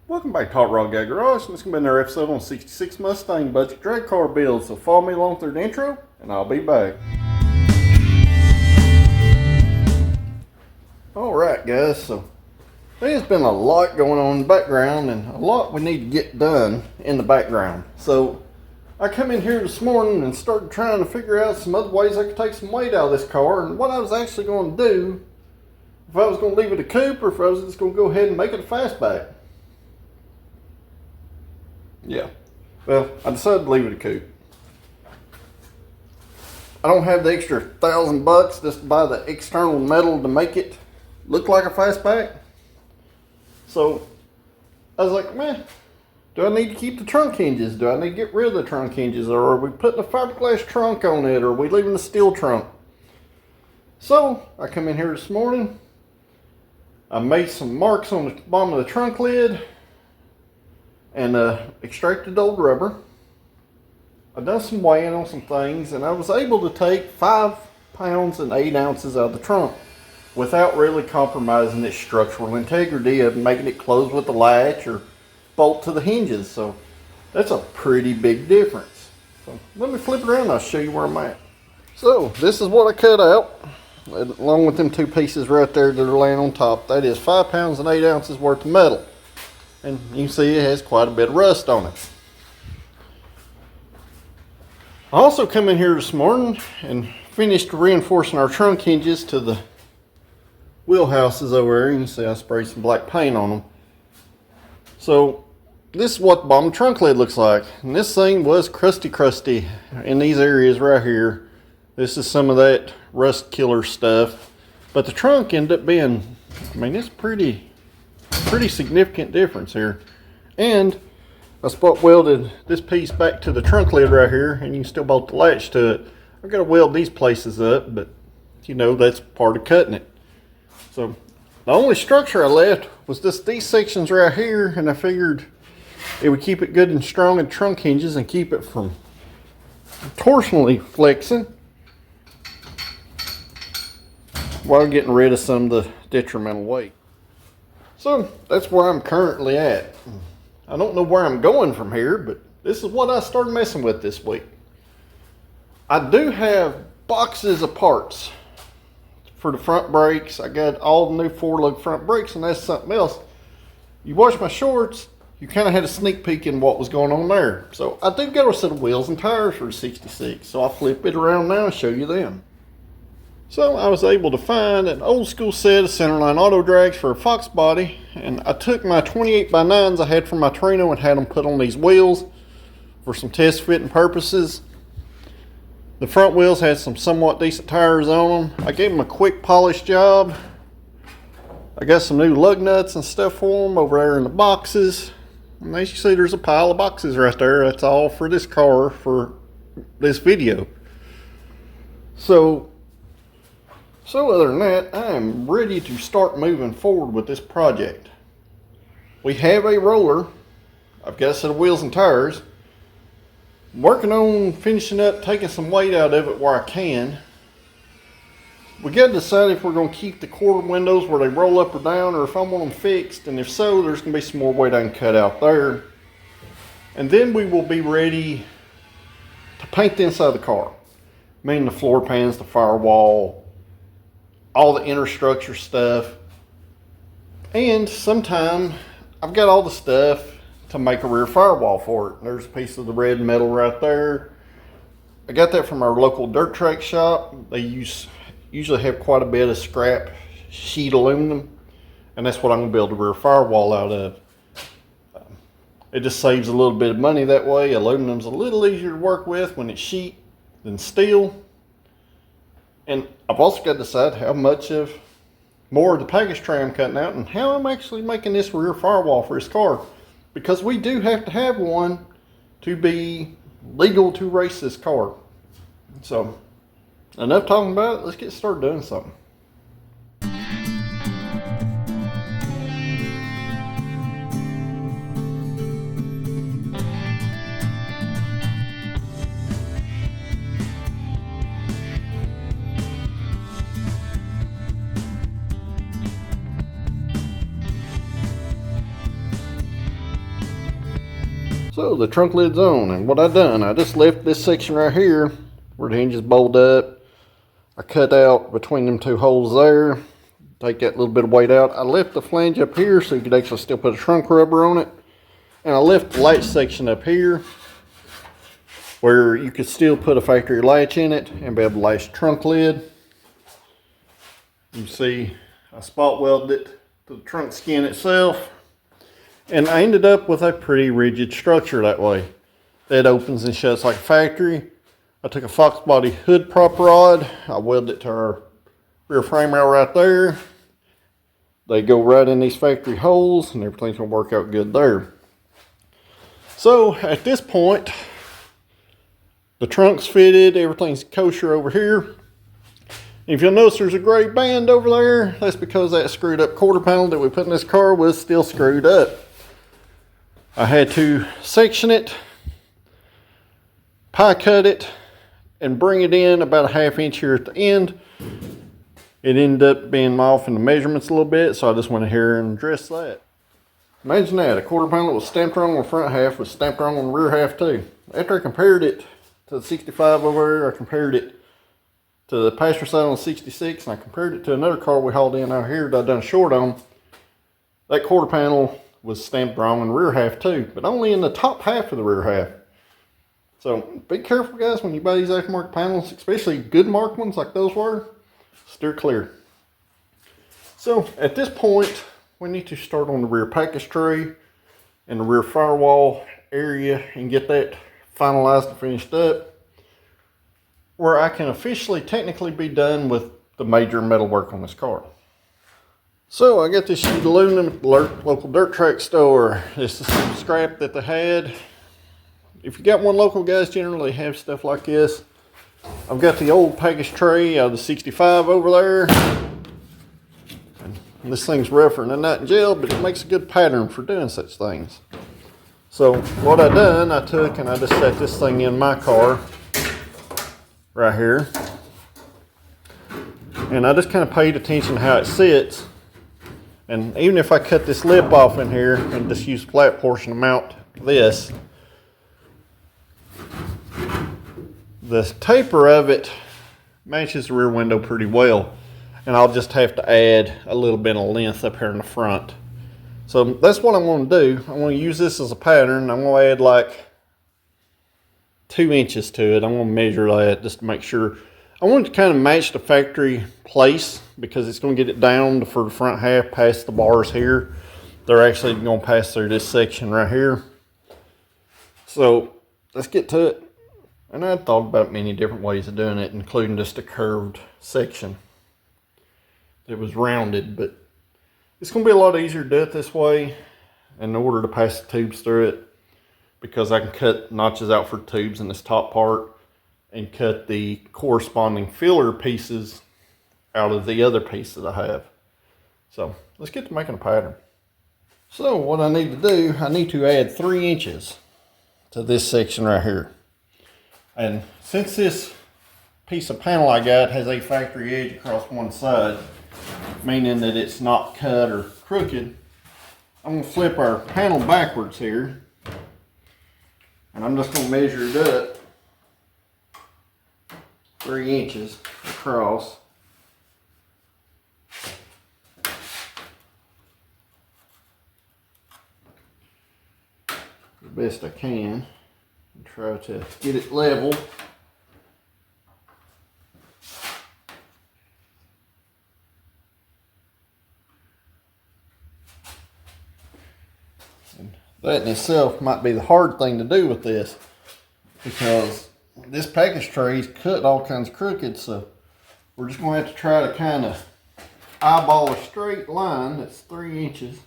Welcome back to Hot Rod Guy Garage, and this is going to be another episode on 66 Mustang budget drag car build. So follow me along through the intro, and I'll be back. Alright guys, so there's been a lot going on in the background, and a lot we need to get done in the background. So I come in here this morning and started trying to figure out some other ways I could take some weight out of this car, and what I was actually going to do, if I was going to leave it a coupe or if I was just going to go ahead and make it a fastback. Yeah, well, I decided to leave it a coupe. I don't have the extra $1,000 just to buy the external metal to make it look like a fastback. So I was like, man, do I need to keep the trunk hinges? Do I need to get rid of the trunk hinges? Or are we putting a fiberglass trunk on it? Or are we leaving the steel trunk? So I come in here this morning. I made some marks on the bottom of the trunk lid and extracted old rubber. I've done some weighing on some things, and I was able to take 5 pounds and 8 ounces out of the trunk without really compromising its structural integrity of making it close with the latch or bolt to the hinges. So that's a pretty big difference. So let me flip it around and I'll show you where I'm at. So this is what I cut out along with them 2 pieces right there that are laying on top. That is 5 pounds and 8 ounces worth of metal. And you can see it has quite a bit of rust on it. I also come in here this morning and finished reinforcing our trunk hinges to the wheelhouses over there. You can see I sprayed some black paint on them. So this is what the bottom trunk lid looks like. And this thing was crusty in these areas right here. This is some of that rust killer stuff. But the trunk ended up being, I mean, it's pretty significant difference here. And I spot welded this piece back to the trunk lid right here, and you can still bolt the latch to it. I've got to weld these places up, but you know, that's part of cutting it. So the only structure I left was just these sections right here, and I figured it would keep it good and strong in trunk hinges and keep it from torsionally flexing while getting rid of some of the detrimental weight. So that's where I'm currently at. I don't know where I'm going from here, but this is what I started messing with this week. I do have boxes of parts for the front brakes. I got all the new 4-lug front brakes, and that's something else. You watch my shorts, you kind of had a sneak peek in what was going on there. So I do got a set of wheels and tires for the 66. So I'll flip it around now and show you them. So I was able to find an old school set of centerline auto drags for a Fox body, and I took my 28x9s I had from my Torino and had them put on these wheels for some test fitting purposes. The front wheels had some somewhat decent tires on them. I gave them a quick polish job. I got some new lug nuts and stuff for them over there in the boxes. And as you see, there's a pile of boxes right there. That's all for this car for this video. So other than that, I am ready to start moving forward with this project. We have a roller. I've got a set of wheels and tires. I'm working on finishing up, taking some weight out of it where I can. We got to decide if we're going to keep the quarter windows where they roll up or down, or if I want them fixed. And if so, there's going to be some more weight I can cut out there. And then we will be ready to paint the inside of the car. Meaning the floor pans, the firewall, all the inner structure stuff. And sometime I've got all the stuff to make a rear firewall for it. There's a piece of the red metal right there. I got that from our local dirt track shop. They usually have quite a bit of scrap sheet aluminum, and that's what I'm going to build a rear firewall out of. It just saves a little bit of money that way. Aluminum's a little easier to work with when it's sheet than steel. And I've also got to decide how much of more of the package tray I'm cutting out and how I'm actually making this rear firewall for this car. Because we do have to have one to be legal to race this car. So, enough talking about it. Let's get started doing something. So the trunk lid's on, and what I done, I just left this section right here where the hinges bolt up. I cut out between them two holes there, take that little bit of weight out. I left the flange up here so you could actually still put a trunk rubber on it. And I left the latch section up here where you could still put a factory latch in it and be able to latch the trunk lid. You see, I spot welded it to the trunk skin itself. And I ended up with a pretty rigid structure that way. That opens and shuts like a factory. I took a Fox body hood prop rod. I welded it to our rear frame rail right there. They go right in these factory holes and everything's gonna work out good there. So at this point, the trunk's fitted, everything's kosher over here. If you'll notice there's a gray band over there, that's because that screwed up quarter panel that we put in this car was still screwed up. I had to section it, pie cut it, and bring it in about a ½ inch here at the end. It ended up being off in the measurements a little bit, so I just went here and addressed that. Imagine that, a quarter panel was stamped wrong on the front half, was stamped wrong on the rear half too. After I compared it to the 65 over there, I compared it to the passenger side on the 66, and I compared it to another car we hauled in out here that I done a short on. That quarter panel was stamped wrong in the rear half too, but only in the top half of the rear half. So be careful guys when you buy these aftermarket panels, especially good marked ones like those were, steer clear. So at this point, we need to start on the rear package tray and the rear firewall area and get that finalized and finished up, where I can officially technically be done with the major metal work on this car. So I got this sheet of aluminum at the local dirt track store. This is some scrap that they had. If you got one local, guys generally have stuff like this. I've got the old package tray out of the 65 over there. And this thing's rougher than a nut and gel, but it makes a good pattern for doing such things. So what I done, I took and I just set this thing in my car right here. And I just kind of paid attention to how it sits. And even if I cut this lip off in here and just use the flat portion to mount this, the taper of it matches the rear window pretty well. And I'll just have to add a little bit of length up here in the front. So that's what I'm going to do. I'm going to use this as a pattern. I'm going to add like 2 inches to it. I'm going to measure that just to make sure. I want it to kind of match the factory place because it's going to get it down for the front half past the bars here. They're actually going to pass through this section right here. So let's get to it. And I thought about many different ways of doing it, including just a curved section that was rounded, but it's going to be a lot easier to do it this way in order to pass the tubes through it, because I can cut notches out for tubes in this top part and cut the corresponding filler pieces out of the other piece that I have. So let's get to making a pattern. So what I need to do, I need to add 3 inches to this section right here. And since this piece of panel I got has a factory edge across one side, meaning that it's not cut or crooked, I'm going to flip our panel backwards here. And I'm just going to measure it up 3 inches across. The best I can and try to get it level. And that in itself might be the hard thing to do with this, because this package tray is cut all kinds of crooked, so we're just going to have to try to kind of eyeball a straight line that's 3 inches.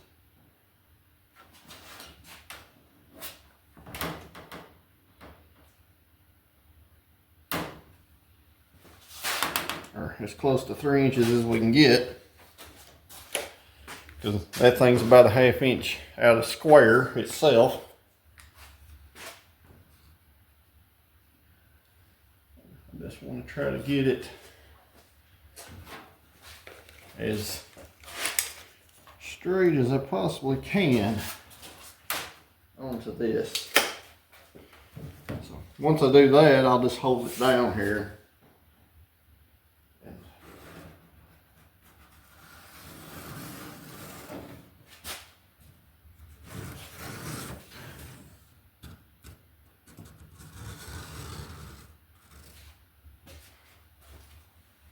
Or as close to 3 inches as we can get, because that thing's about a ½ inch out of square itself. I just want to try to get it as straight as I possibly can onto this. once I do that, I'll just hold it down here.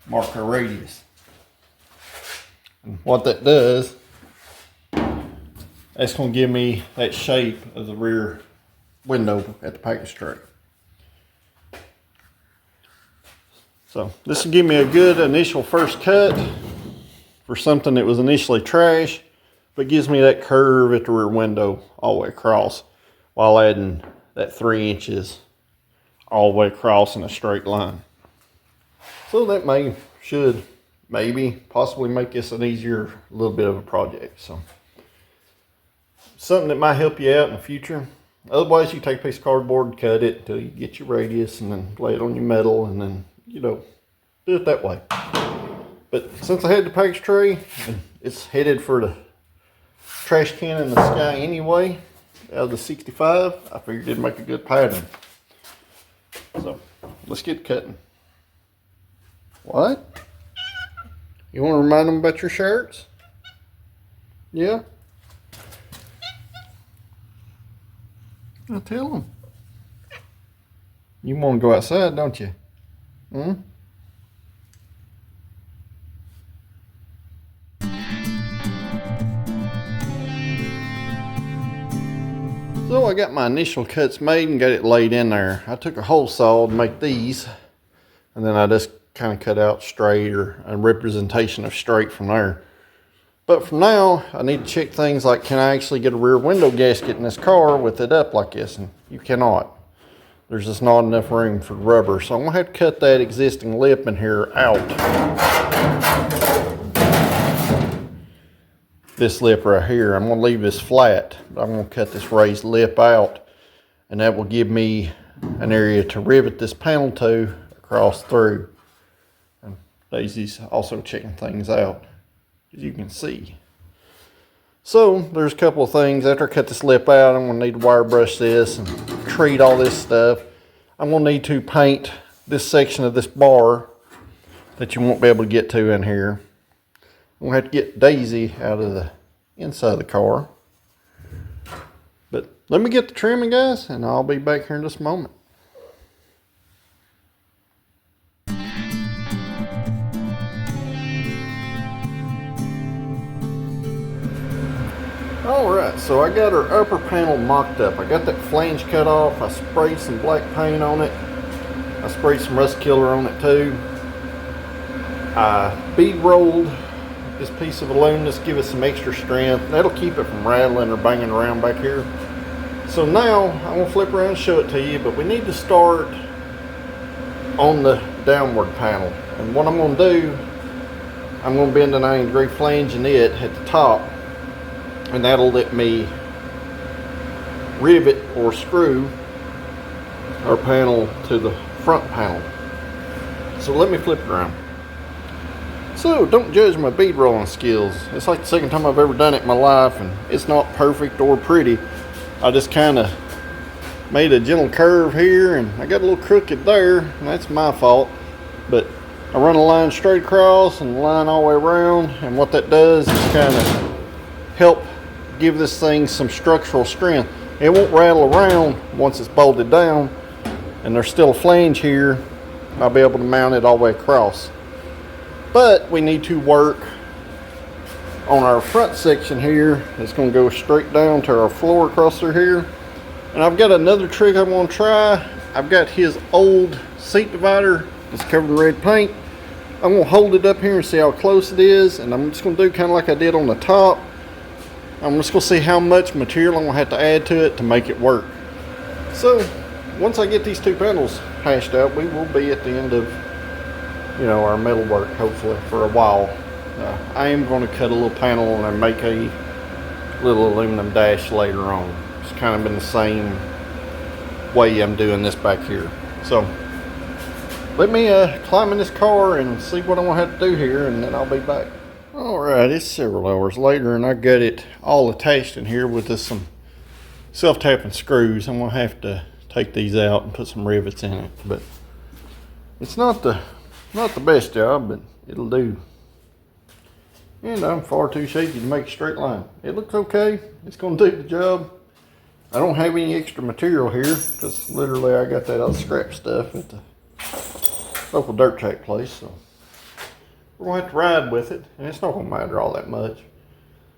Mark our radius. And what that does, that's going to give me that shape of the rear window at the package tray. So this will give me a good initial first cut for something that was initially trash, but gives me that curve at the rear window all the way across while adding that 3 inches all the way across in a straight line. So that maybe possibly make this an easier little bit of a project. So something that might help you out in the future. Otherwise, you take a piece of cardboard and cut it until you get your radius, and then lay it on your metal, and then, you know, do it that way. But since I had the package tray and it's headed for the trash can in the sky anyway, out of the 65, I figured it'd make a good pattern. So let's get cutting. What? You want to remind them about your shirts? Yeah? I'll tell them. You want to go outside, don't you? Hmm? So I got my initial cuts made and got it laid in there. I took a hole saw to make these, and then I just kind of cut out straight, or a representation of straight from there. But for now, I need to check things like, can I actually get a rear window gasket in this car with it up like this? And you cannot. There's just not enough room for rubber. So I'm gonna have to cut that existing lip in here out. This lip right here, I'm gonna leave this flat, but I'm gonna cut this raised lip out, and that will give me an area to rivet this panel to across through. And Daisy's also checking things out, as you can see. So there's a couple of things. After I cut this lip out, I'm gonna need to wire brush this and treat all this stuff. I'm gonna need to paint this section of this bar that you won't be able to get to in here. I'm gonna have to get Daisy out of the inside of the car. But let me get the trimming, guys, and I'll be back here in just a moment. Alright, so I got her upper panel mocked up. I got that flange cut off. I sprayed some black paint on it. I sprayed some rust killer on it too. I bead rolled this piece of aluminum, just give it some extra strength. That'll keep it from rattling or banging around back here. So now I'm gonna flip around and show it to you, but we need to start on the downward panel. And what I'm gonna do, I'm gonna bend a 90-degree flange in it at the top, and that'll let me rivet or screw our panel to the front panel. So let me flip it around. So don't judge my bead rolling skills. It's like the second time I've ever done it in my life, and it's not perfect or pretty. I just kind of made a gentle curve here, and I got a little crooked there, and that's my fault. But I run a line straight across and a line all the way around, and what that does is kind of help give this thing some structural strength. It won't rattle around once it's bolted down, and there's still a flange here. I'll be able to mount it all the way across. But we need to work on our front section here. It's going to go straight down to our floor across through here. And I've got another trick I'm going to try. I've got his old seat divider that's covered in red paint. I'm going to hold it up here and see how close it is. And I'm just going to do kind of like I did on the top. I'm just going to see how much material I'm going to have to add to it to make it work. So once I get these two panels hashed out, we will be at the end of, you know, our metal work, hopefully, for a while. I am going to cut a little panel and make a little aluminum dash later on. It's kind of been the same way I'm doing this back here. So let me climb in this car and see what I'm going to have to do here, and then I'll be back. Alright, it's several hours later, and I got it all attached in here with just some self-tapping screws. I'm going to have to take these out and put some rivets in it. But it's not the best job, but it'll do. And I'm far too shaky to make a straight line. It looks okay. It's going to do the job. I don't have any extra material here because literally I got that other scrap stuff at the local dirt track place. So we're going to have to ride with it, and it's not going to matter all that much.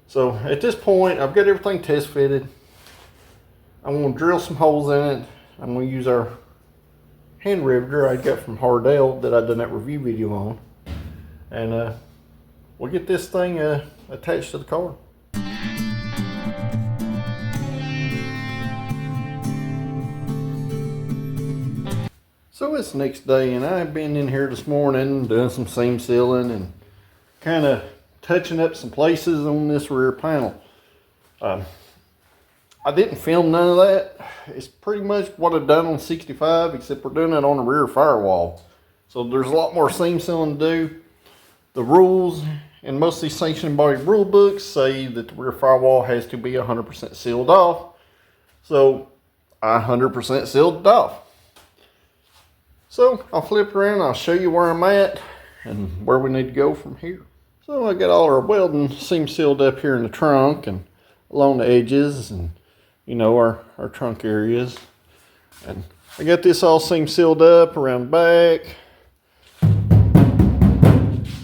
So at this point, I've got everything test fitted. I'm going to drill some holes in it. I'm going to use our hand riveter I got from Hardell that I done that review video on. And we'll get this thing attached to the car. So it's the next day, and I've been in here this morning doing some seam sealing and kind of touching up some places on this rear panel. I didn't film none of that. It's pretty much what I've done on 65, except we're doing it on the rear firewall. So there's a lot more seam sealing to do. The rules in most of these sanctioning body rule books say that the rear firewall has to be 100% sealed off. So I 100% sealed it off. So I'll flip around, I'll show you where I'm at and where we need to go from here. So I got all our welding seam sealed up here in the trunk and along the edges and, you know, our trunk areas. And I got this all seam sealed up around the back.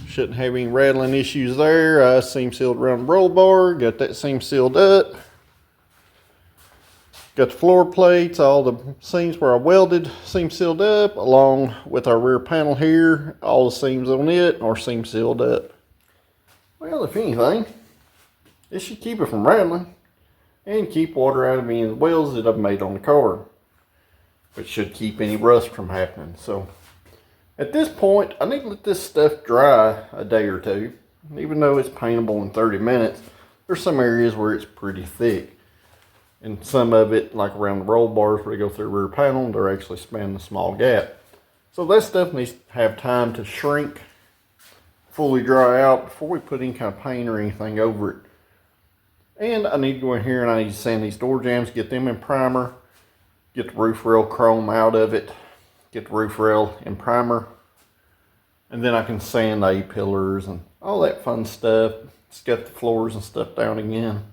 Shouldn't have any rattling issues there. I seam sealed around the roll bar, got that seam sealed up. Got the floor plates, all the seams where I welded, seam sealed up, along with our rear panel here. All the seams on it are seam sealed up. Well, if anything, it should keep it from rattling and keep water out of any of the welds that I've made on the car, which should keep any rust from happening. So at this point, I need to let this stuff dry a day or two. Even though it's paintable in 30 minutes, there's some areas where it's pretty thick. And some of it, like around the roll bars where they go through the rear panel, they're actually spanning a small gap. So that stuff needs to have time to shrink, fully dry out before we put any kind of paint or anything over it. And I need to go in here and I need to sand these door jambs, get them in primer, get the roof rail chrome out of it, get the roof rail in primer, and then I can sand the A-pillars and all that fun stuff, scuff the floors and stuff down again.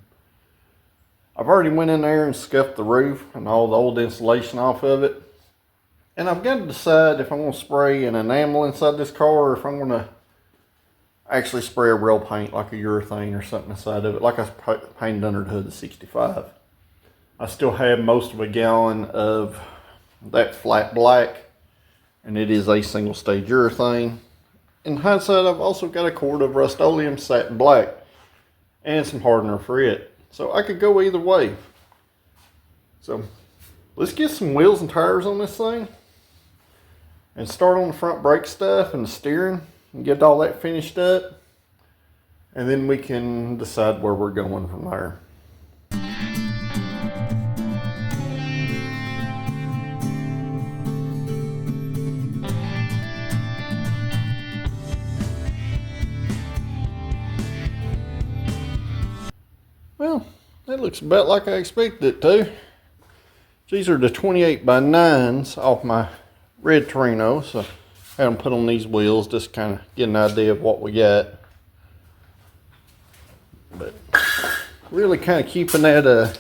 I've already went in there and scuffed the roof and all the old insulation off of it. And I've got to decide if I'm going to spray an enamel inside this car or if I'm going to actually spray a real paint like a urethane or something inside of it, like I painted under the hood of the 65. I still have most of a gallon of that flat black, and it is a single stage urethane. In hindsight, I've also got a quart of Rust-Oleum satin black and some hardener for it. So I could go either way. So let's get some wheels and tires on this thing and start on the front brake stuff and the steering and get all that finished up. And then we can decide where we're going from there. Well, that looks about like I expected it to. These are the 28 by 9s off my red Torino, so I had them put on these wheels just kind of get an idea of what we got. But really kind of keeping that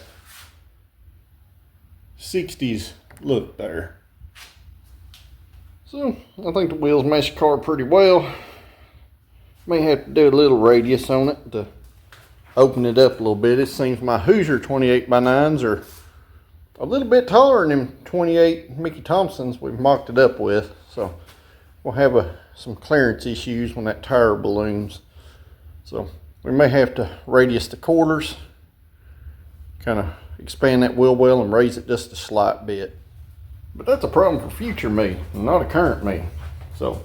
60s look there. So I think the wheels match the car pretty well. May have to do a little radius on it to open it up a little bit. It seems my Hoosier 28 by 9s are a little bit taller than them 28 Mickey Thompsons we've mocked it up with. So we'll have some clearance issues when that tire balloons. So we may have to radius the quarters, kind of expand that wheel well and raise it just a slight bit. But that's a problem for future me, not a current me. So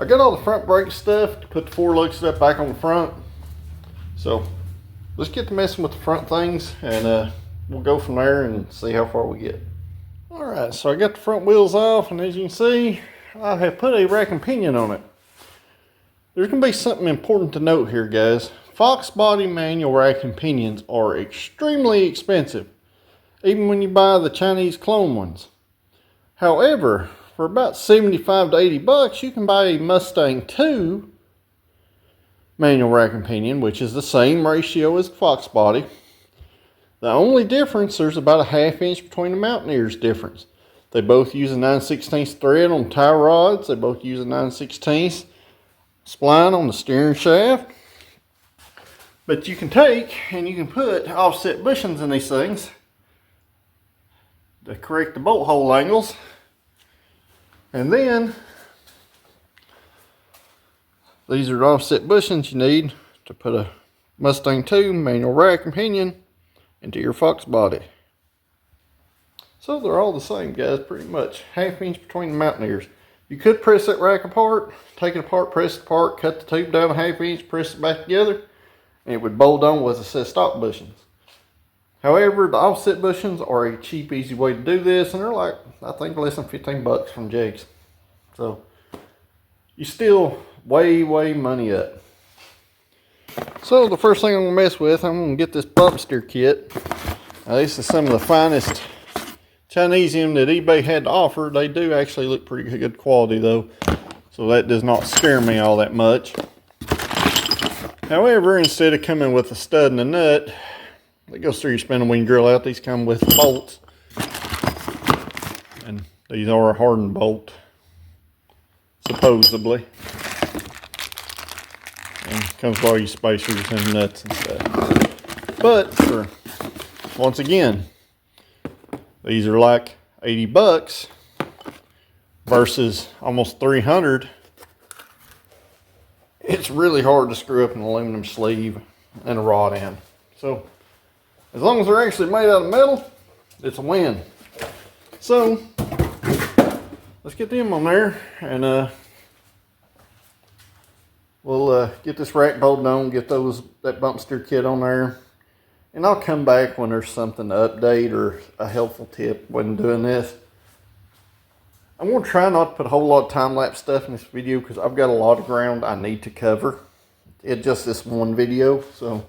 I got all the front brake stuff to put the four-lug stuff back on the front. So let's get to messing with the front things and we'll go from there and see how far we get. Alright, so I got the front wheels off, and as you can see, I have put a rack and pinion on it. There's going to be something important to note here, guys. Fox body manual rack and pinions are extremely expensive, even when you buy the Chinese clone ones. However, for about 75 to 80 bucks, you can buy a Mustang 2 manual rack and pinion, which is the same ratio as the Fox body. The only difference, there's about a 1/2 inch between the Mountaineers difference. They both use a 9/16 thread on tie rods. They both use a 9/16 spline on the steering shaft. But you can take and you can put offset bushings in these things to correct the bolt hole angles. And then these are the offset bushings you need to put a Mustang 2 manual rack and pinion into your Fox body. So they're all the same, guys, pretty much. 1/2 inch between the Mountaineers. You could press that rack apart, take it apart, press it apart, cut the tube down a 1/2 inch, press it back together, and it would bolt on with a set of stock bushings. However, the offset bushings are a cheap, easy way to do this, and they're like, I think, less than 15 bucks from Jake's. So you still way money up. So the first thing I'm gonna mess with, I'm gonna get this bump steer kit. Now, this is some of the finest Chinesium that eBay had to offer. They do actually look pretty good quality though, so that does not scare me all that much. However, instead of coming with a stud and a nut that goes through your spindle when you drill out, these come with bolts, and these are a hardened bolt, supposedly. And comes with all your spacers and nuts and stuff. But for, once again, these are like 80 bucks versus almost 300. It's really hard to screw up an aluminum sleeve and a rod end. So as long as they're actually made out of metal, it's a win. So let's get them on there, and we'll get this rack bolted on, get that bump steer kit on there, and I'll come back when there's something to update or a helpful tip when doing this. I'm going to try not to put a whole lot of time-lapse stuff in this video because I've got a lot of ground I need to cover. It's just this one video, so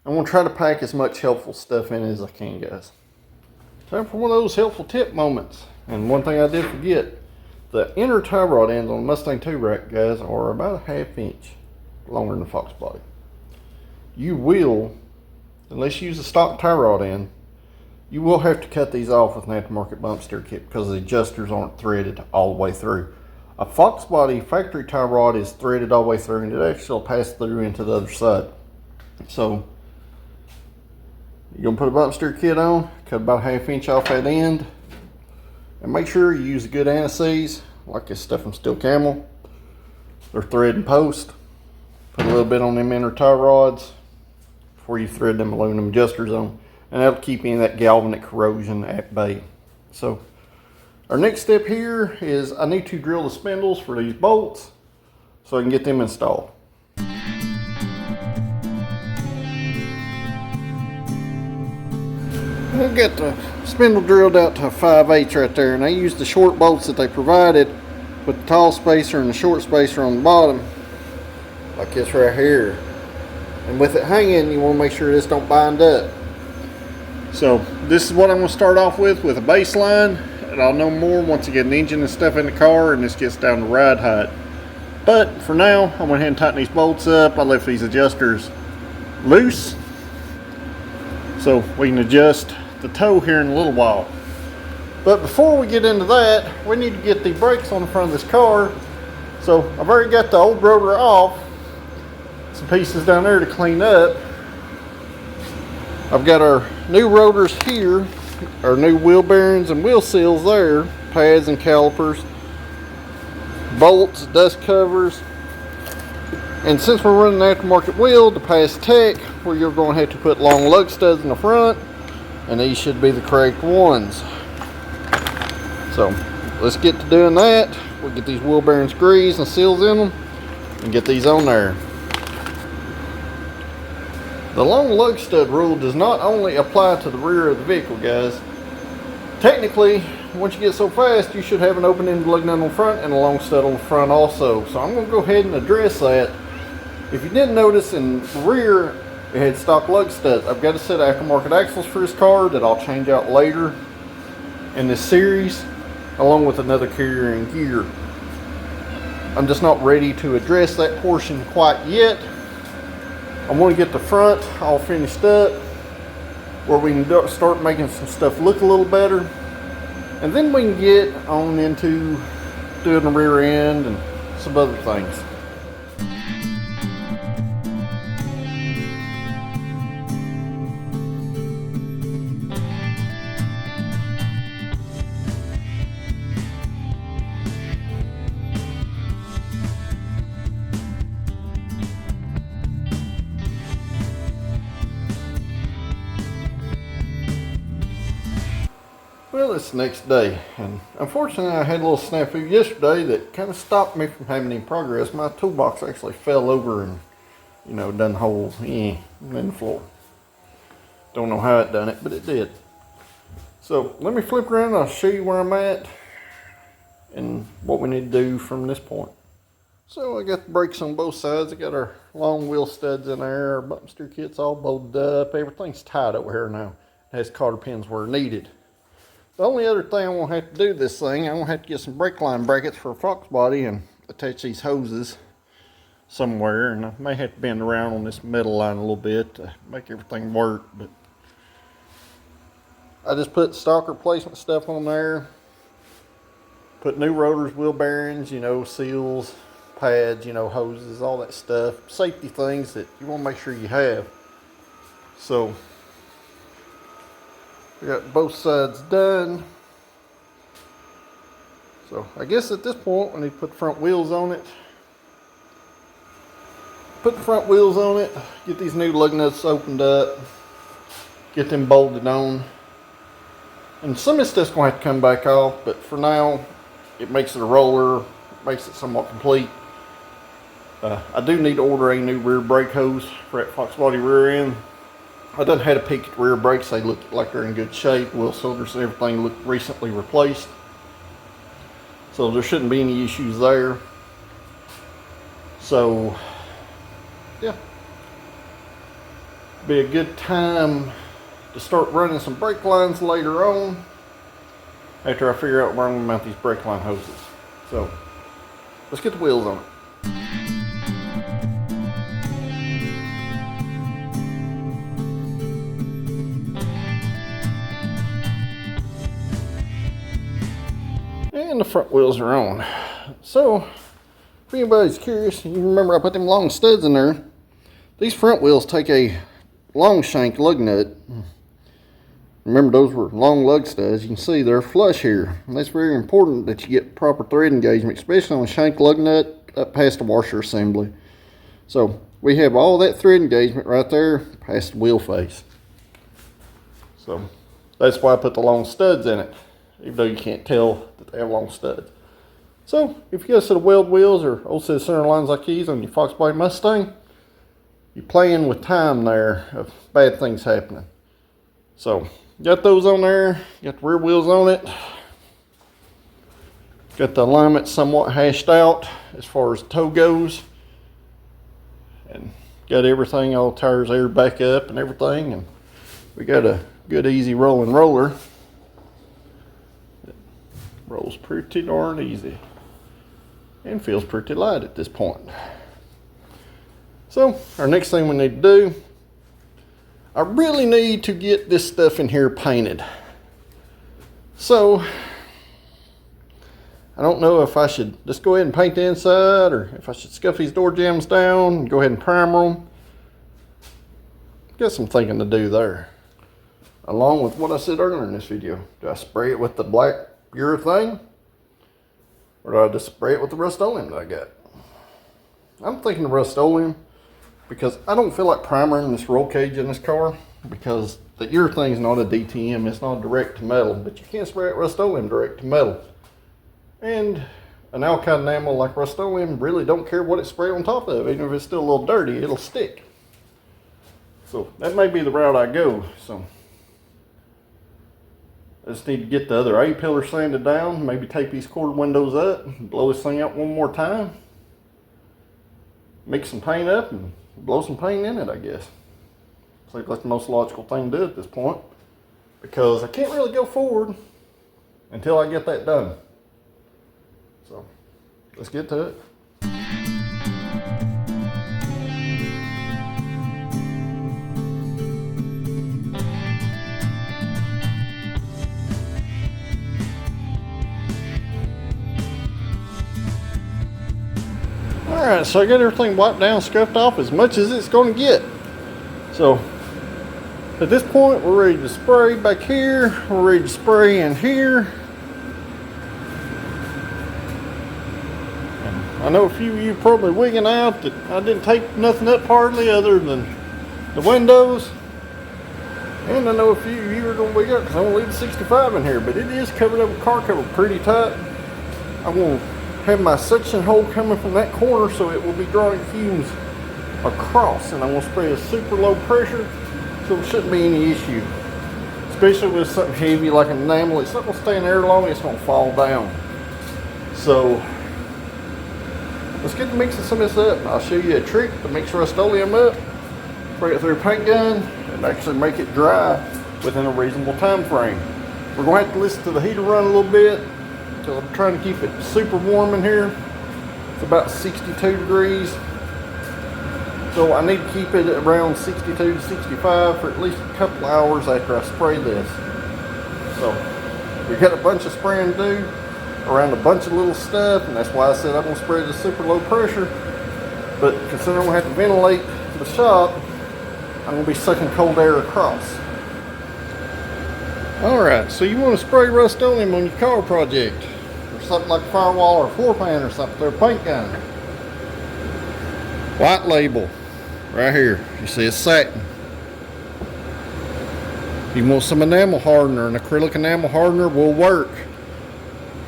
I'm going to try to pack as much helpful stuff in as I can, guys. Time for one of those helpful tip moments. And one thing I did forget, the inner tie rod ends on the Mustang 2 rack, guys, are about a 1/2 inch longer than the Fox body. You will, unless you use a stock tie rod end, you will have to cut these off with an aftermarket bump steer kit because the adjusters aren't threaded all the way through. A Fox body factory tie rod is threaded all the way through, and it actually passes through into the other side. So you're going to put a bump steer kit on, cut about a 1/2 inch off that end, and make sure you use a good anti-seize, like this stuff from Steel Camel. They're thread and post. Put a little bit on them inner tie rods before you thread them aluminum adjusters on, and that'll keep any of that galvanic corrosion at bay. So our next step here is I need to drill the spindles for these bolts so I can get them installed. We'll get the spindle drilled out to a 5/8 right there, and I used the short bolts that they provided with the tall spacer and the short spacer on the bottom, like this right here. And with it hanging, you want to make sure this don't bind up. So this is what I'm going to start off with a baseline, and I'll know more once I get an engine and stuff in the car and this gets down to ride height. But for now, I'm going to go ahead and tighten these bolts up. I left these adjusters loose so we can adjust the toe here in a little while. But before we get into that, we need to get the brakes on the front of this car. So I've already got the old rotor off, some pieces down there to clean up. I've got our new rotors here, our new wheel bearings and wheel seals there, pads and calipers, bolts, dust covers. And since we're running an aftermarket wheel to pass tech, we're going to have to put long lug studs in the front, and these should be the correct ones. So let's get to doing that. We'll get these wheel bearings greased and seals in them and get these on there. The long lug stud rule does not only apply to the rear of the vehicle, guys. Technically, once you get so fast, you should have an open-ended lug nut on the front and a long stud on the front also. So I'm going to go ahead and address that. If you didn't notice, in the rear it had stock lug studs. I've got a set of aftermarket axles for this car that I'll change out later in this series. along with another carrier and gear. I'm just not ready to address that portion quite yet. I want to get the front all finished up where we can start making some stuff look a little better, and then we can get on into doing the rear end and some other things. Well, it's the next day, and unfortunately I had a little snafu yesterday that kind of stopped me from having any progress. My toolbox actually fell over and, done holes in the floor. Don't know how it done it, but it did. So let me flip around and I'll show you where I'm at and what we need to do from this point. So I got the brakes on both sides. I got our long wheel studs in there, our bump steer kit's all bolted up. Everything's tight over here now. It has cotter pins where needed. The only other thing I'm going to have to do this thing, I'm going to have to get some brake line brackets for a fox body and attach these hoses somewhere. And I may have to bend around on this metal line a little bit to make everything work. But I just put stock replacement stuff on there. Put new rotors, wheel bearings, seals, pads, hoses, all that stuff. Safety things that you want to make sure you have. So we got both sides done. So I guess at this point we need to put the front wheels on it. Put the front wheels on it, get these new lug nuts opened up, get them bolted on. And some of this stuff's going to have to come back off, but for now it makes it a roller, it makes it somewhat complete. I do need to order a new rear brake hose for that fox body rear end. I done had a peek at the rear brakes. They look like they're in good shape. Wheel cylinders and everything look recently replaced. So there shouldn't be any issues there. So, yeah. Be a good time to start running some brake lines later on after I figure out where I'm going to mount these brake line hoses. So, let's get the wheels on it. And the front wheels are on. So, if anybody's curious, you remember I put them long studs in there. These front wheels take a long shank lug nut. Remember, those were long lug studs. You can see they're flush here. And that's very important that you get proper thread engagement, especially on a shank lug nut up past the washer assembly. So, we have all that thread engagement right there past the wheel face. So, that's why I put the long studs in it, even though you can't tell that they have long studs. So, if you got a set of weld wheels or old set of center lines like these on your fox body Mustang, you're playing with time there of bad things happening. So, got those on there, got the rear wheels on it, got the alignment somewhat hashed out as far as the toe goes, and got everything, all tires aired back up and everything, and we got a good easy rolling roller. It rolls pretty darn easy and feels pretty light at this point. So our next thing we need to do, I really need to get this stuff in here painted. So I don't know if I should just go ahead and paint the inside, or if I should scuff these door jambs down and go ahead and primer them. Got some thinking to do there. Along with what I said earlier in this video. Do I spray it with the black urethane, or do I just spray it with the Rust-Oleum that I got? I'm thinking of Rust-Oleum because I don't feel like primering this roll cage in this car, because the urethane is not a DTM, it's not direct to metal, but you can't spray it Rust-Oleum direct to metal. And an alkyd enamel like Rust-Oleum really don't care what it's sprayed on top of. Even if it's still a little dirty, it'll stick. So that may be the route I go. So I just need to get the other A-pillar sanded down, maybe tape these quarter windows up, blow this thing out one more time, mix some paint up and blow some paint in it, I guess. Seems like the most logical thing to do at this point, because I can't really go forward until I get that done. So let's get to it. Alright, so I got everything wiped down, scuffed off as much as it's going to get. So at this point we're ready to spray back here, we're ready to spray in here. I know a few of you probably wigging out that I didn't take nothing up hardly other than the windows. And I know a few of you are going to wig out because I'm going to leave the 65 in here, but it is covered up with car cover pretty tight. I'm going to have my suction hole coming from that corner so it will be drawing fumes across, and I'm going to spray a super low pressure so there shouldn't be any issue, especially with something heavy like an enamel. It's not going to stay in there long, it's going to fall down. So let's get to mixing some of this up. I'll show you a trick to mix Rust-Oleum up, spray it through a paint gun, and actually make it dry within a reasonable time frame. We're going to have to listen to the heater run a little bit. So I'm trying to keep it super warm in here. It's about 62 degrees. So I need to keep it around 62 to 65 for at least a couple hours after I spray this. So we got a bunch of spraying to do around a bunch of little stuff, and that's why I said I'm going to spray it at super low pressure. But considering I'm going to have to ventilate the shop, I'm going to be sucking cold air across. Alright, so you want to spray Rust-Oleum on your car project, or something like a firewall or a floor pan or something, or a paint gun. White label, right here. You see it's satin. You want some enamel hardener, an acrylic enamel hardener will work.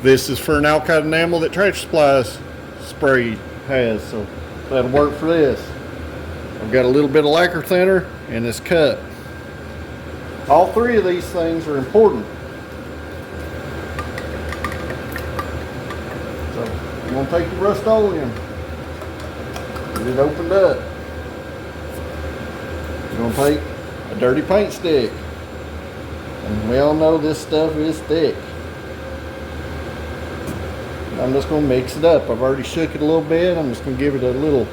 This is for an alkyd enamel that Tractor Supply's spray has, so that'll work for this. I've got a little bit of lacquer thinner in this cup. All three of these things are important. So you're going to take your Rust-Oleum, get it opened up. You're going to take a dirty paint stick. And we all know this stuff is thick. I'm just going to mix it up. I've already shook it a little bit. I'm just going to give it a little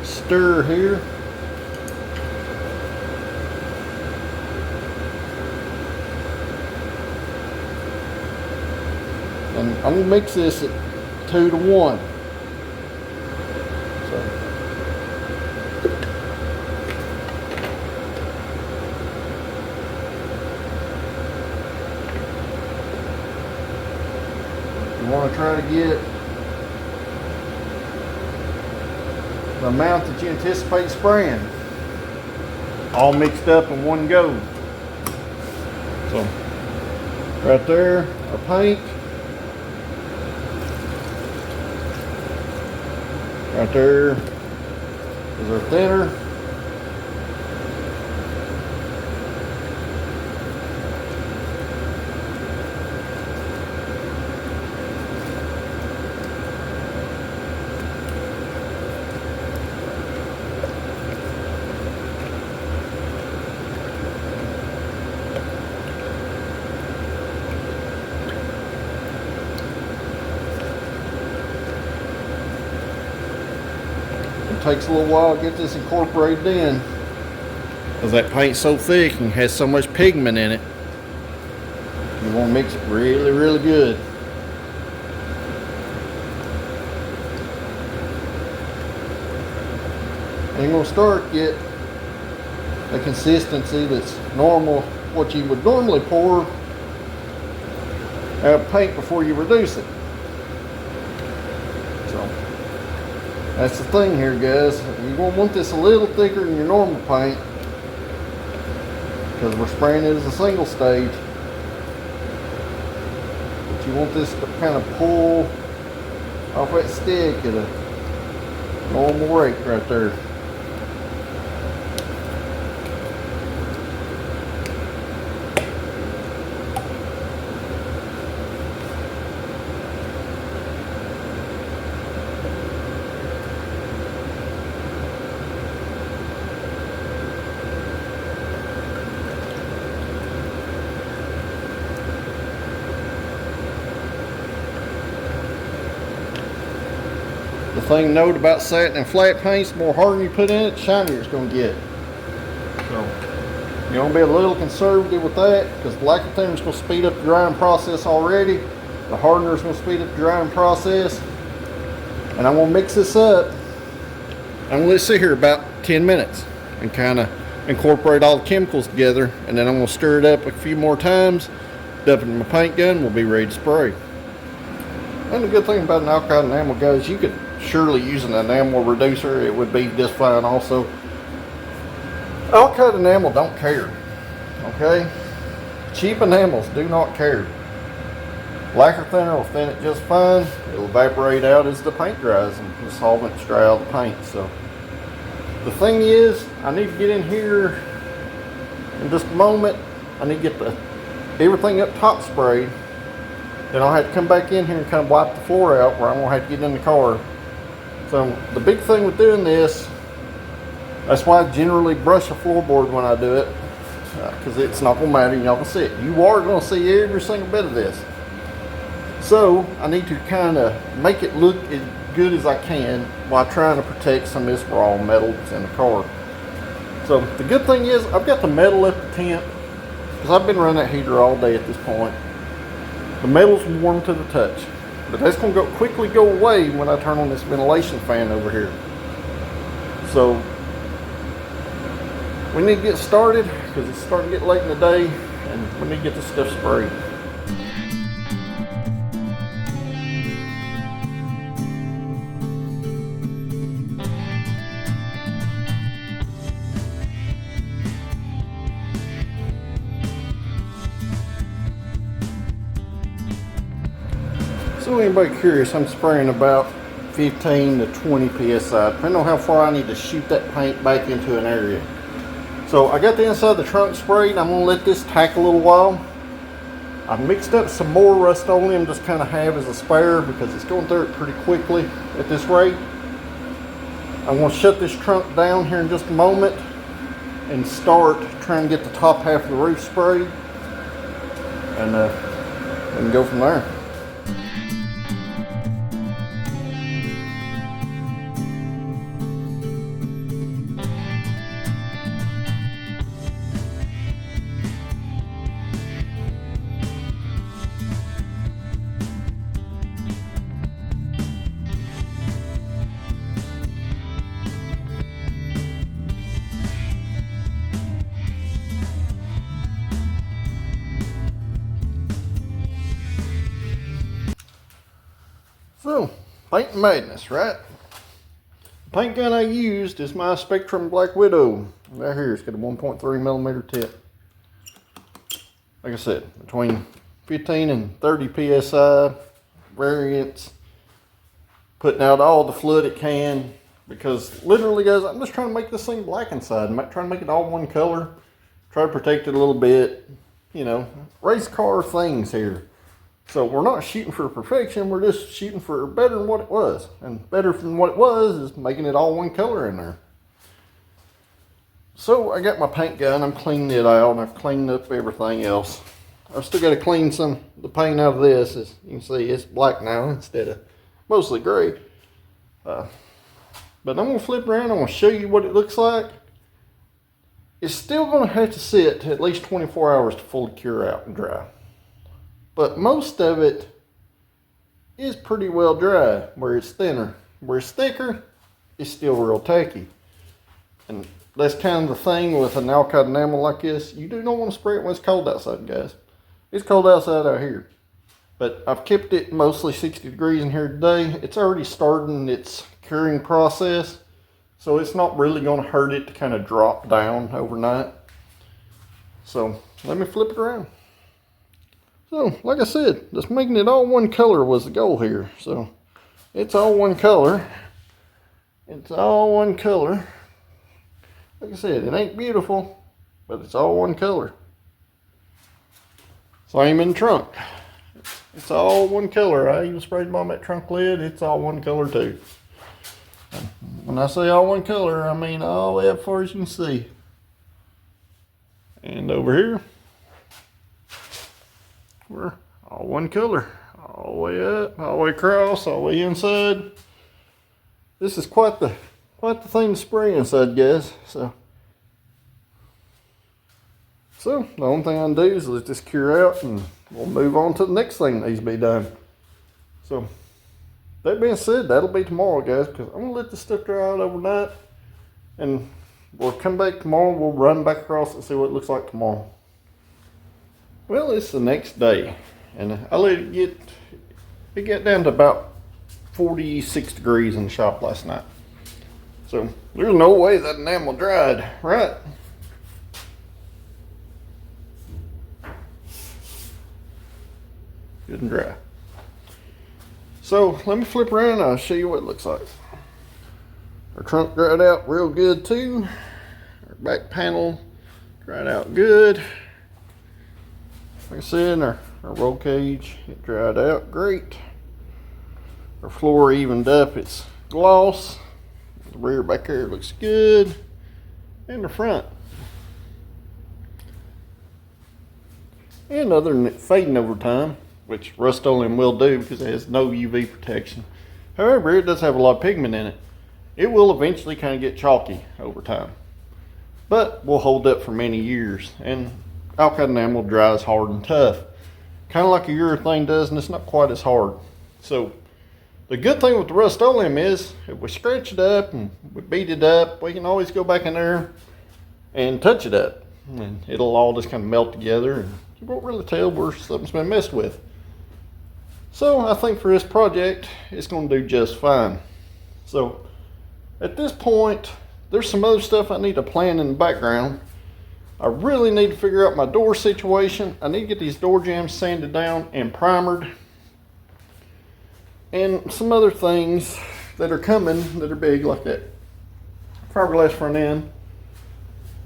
stir here. And I'm going to mix this at 2 to 1. So. You want to try to get the amount that you anticipate spraying all mixed up in one go. So right there, our paint. Right there is our thinner. Takes a little while to get this incorporated in because that paint's so thick and has so much pigment in it. You want to mix it really, really good. And you're going to start get a consistency that's normal, what you would normally pour out of paint before you reduce it. That's the thing here, guys. You're going to want this a little thicker than your normal paint because we're spraying it as a single stage. But you want this to kind of pull off that stick at a normal rate right there. thing note about satin and flat paints, the more hardening you put in it, the shinier it's going to get. So you want to be a little conservative with that, because the lacquer thinner is going to speed up the drying process already. The hardener is going to speed up the drying process. And I'm going to mix this up. I'm going to let it sit here about 10 minutes and kind of incorporate all the chemicals together. And then I'm going to stir it up a few more times, dump it in my paint gun, we'll be ready to spray. And the good thing about an alkyd enamel, guys, you could surely use an enamel reducer. It would be just fine also. Alkyd enamel don't care, okay? Cheap enamels do not care. Lacquer thinner will thin it just fine. It'll evaporate out as the paint dries and the solvents dry out the paint. So the thing is, I need to get in here in just a moment. I need to get everything up top sprayed. Then I'll have to come back in here and kind of wipe the floor out where I'm gonna have to get in the car. So the big thing with doing this, that's why I generally brush a floorboard when I do it, because it's not gonna matter, you're not gonna see it. You are gonna see every single bit of this. So I need to kind of make it look as good as I can while trying to protect some of this raw metal that's in the car. So the good thing is I've got the metal at the temp, because I've been running that heater all day at this point. The metal's warm to the touch, but that's going to quickly go away when I turn on this ventilation fan over here. So we need to get started, because it's starting to get late in the day and we need to get this stuff sprayed. So anybody curious, I'm spraying about 15 to 20 psi, depending on how far I need to shoot that paint back into an area. So I got the inside of the trunk sprayed. I'm going to let this tack a little while. I've mixed up some more Rust-Oleum, just kind of have as a spare, because it's going through it pretty quickly at this rate. I'm going to shut this trunk down here in just a moment and start trying to get the top half of the roof sprayed, and we can go from there. So, paint madness, right? The paint gun I used is my Spectrum Black Widow. Right here, it's got a 1.3 millimeter tip. Like I said, between 15 and 30 psi variance. Putting out all the fluid it can, because literally, guys, I'm just trying to make this thing black inside. I'm trying to make it all one color. Try to protect it a little bit. You know, race car things here. So we're not shooting for perfection, we're just shooting for better than what it was. And better than what it was is making it all one color in there. So I got my paint gun, I'm cleaning it out, and I've cleaned up everything else. I've still got to clean some of the paint out of this. As you can see, it's black now instead of mostly gray. But I'm going to flip around, I'm going to show you what it looks like. It's still going to have to sit at least 24 hours to fully cure out and dry. But most of it is pretty well dry where it's thinner. Where it's thicker, it's still real tacky. And that's kind of the thing with an alkyd enamel like this. You do not want to spray it when it's cold outside, guys. It's cold outside out here. But I've kept it mostly 60 degrees in here today. It's already starting its curing process. So it's not really going to hurt it to kind of drop down overnight. So let me flip it around. So, like I said, just making it all one color was the goal here. So, it's all one color. It's all one color. Like I said, it ain't beautiful, but it's all one color. Same in the trunk. It's all one color. I even sprayed on that trunk lid. It's all one color too. When I say all one color, I mean all the way up far as you can see. And over here, we're all one color, all the way up, all the way across, all the way inside. this is quite the thing to spray inside, guys. So the only thing I can do is let this cure out and we'll move on to the next thing that needs to be done. So that being said, that'll be tomorrow, guys, because I'm gonna let this stuff dry out overnight and we'll come back tomorrow. We'll run back across and see what it looks like tomorrow. Well, it's the next day and I let it get down to about 46 degrees in the shop last night. So there's no way that enamel dried, right? Good and dry. So let me flip around and I'll show you what it looks like. Our trunk dried out real good too. Our back panel dried out good. Like I said, our roll cage, it dried out great. Our floor evened up its gloss. The rear back here looks good. And the front. And other than it fading over time, which Rust-Oleum will do because it has no UV protection. However, it does have a lot of pigment in it. It will eventually kind of get chalky over time, but will hold up for many years. And alkyd enamel dries hard and tough, kind of like a urethane does, and it's not quite as hard. So the good thing with the Rust-Oleum is if we scratch it up and we beat it up, we can always go back in there and touch it up, and it'll all just kind of melt together, and you won't really tell where something's been messed with. So I think for this project, it's going to do just fine. So at this point, there's some other stuff I need to plan in the background. I really need to figure out my door situation. I need to get these door jambs sanded down and primered. And some other things that are coming that are big, like that fiberglass front end.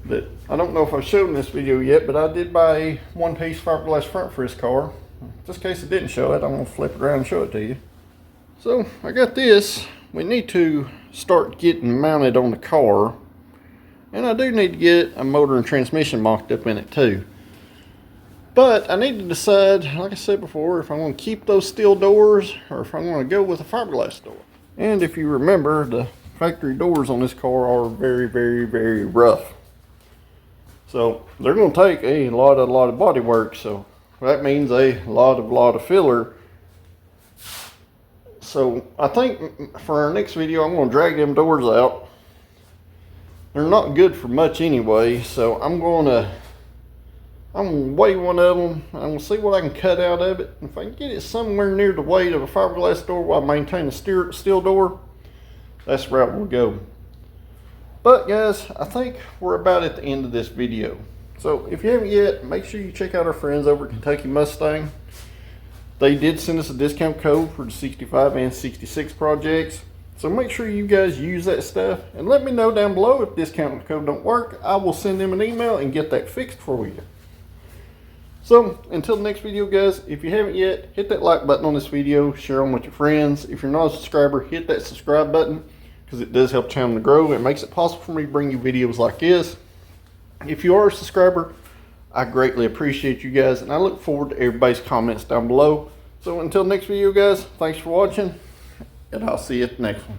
That I don't know if I've shown in this video yet, but I did buy a one-piece fiberglass front for this car. Just in case it didn't show it, I'm going to flip it around and show it to you. So I got this. We need to start getting mounted on the car. And I do need to get a motor and transmission mocked up in it too. But I need to decide, like I said before, if I'm going to keep those steel doors or if I'm going to go with a fiberglass door. And if you remember, the factory doors on this car are very, very, very rough. So they're going to take a lot of body work. So that means a lot of filler. So I think for our next video, I'm going to drag them doors out. They're not good for much anyway, so I'm going to weigh one of them. I'm going to see what I can cut out of it. If I can get it somewhere near the weight of a fiberglass door while maintaining the steel door, that's the route we'll go. But guys, I think we're about at the end of this video. So if you haven't yet, make sure you check out our friends over at Kentucky Mustang. They did send us a discount code for the 65 and 66 projects. So make sure you guys use that stuff and let me know down below if discount code don't work. I will send them an email and get that fixed for you. So until the next video, guys, if you haven't yet, hit that like button on this video, share them with your friends. If you're not a subscriber, hit that subscribe button because it does help the channel to grow. It makes it possible for me to bring you videos like this. If you are a subscriber, I greatly appreciate you guys, and I look forward to everybody's comments down below. So until next video, guys, thanks for watching, and I'll see you at the next one.